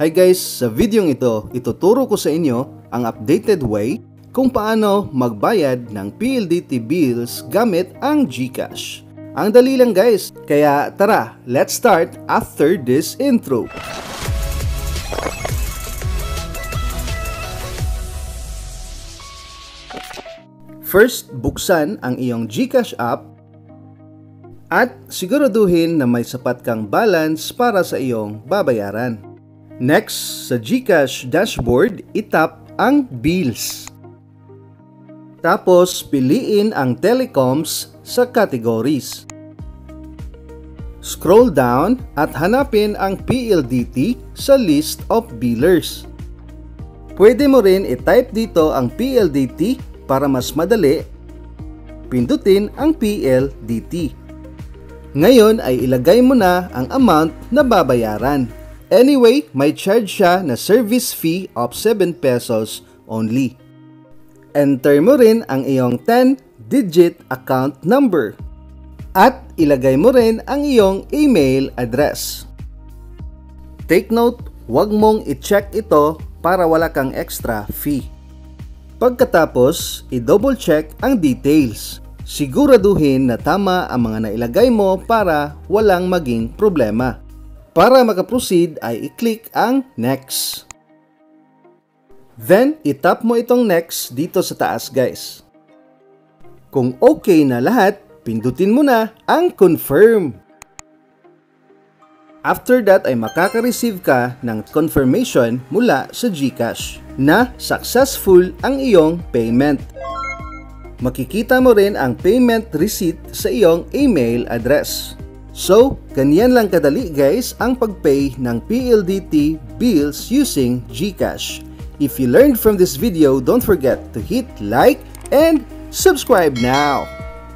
Hi guys, sa videong ito, ituturo ko sa inyo ang updated way kung paano magbayad ng PLDT bills gamit ang GCash. Ang dali lang guys, kaya tara, let's start after this intro. First, buksan ang iyong GCash app at siguraduhin na may sapat kang balance para sa iyong babayaran. Next, sa GCash dashboard, itap ang Bills. Tapos, piliin ang Telecoms sa categories. Scroll down at hanapin ang PLDT sa list of billers. Pwede mo rin i-type dito ang PLDT para mas madali. Pindutin ang PLDT. Ngayon ay ilagay mo na ang amount na babayaran. Anyway, may charge siya na service fee of 7 pesos only. Enter mo rin ang iyong 10-digit account number. At ilagay mo rin ang iyong email address. Take note, huwag mong i-check ito para wala kang extra fee. Pagkatapos, i-double check ang details. Siguraduhin na tama ang mga nailagay mo para walang maging problema. Para makaproceed ay i-click ang Next. Then, itap mo itong Next dito sa taas guys. Kung okay na lahat, pindutin mo na ang Confirm. After that ay makaka-receive ka ng confirmation mula sa GCash na successful ang iyong payment. Makikita mo rin ang payment receipt sa iyong email address. So, ganyan lang kadali guys ang pag-pay ng PLDT bills using GCash. If you learned from this video, don't forget to hit like and subscribe now.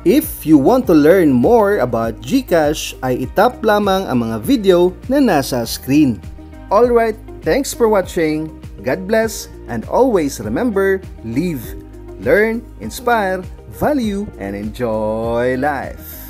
If you want to learn more about GCash, ay itap lamang ang mga video na nasa screen. Alright, thanks for watching. God bless and always remember, live, learn, inspire, value, and enjoy life.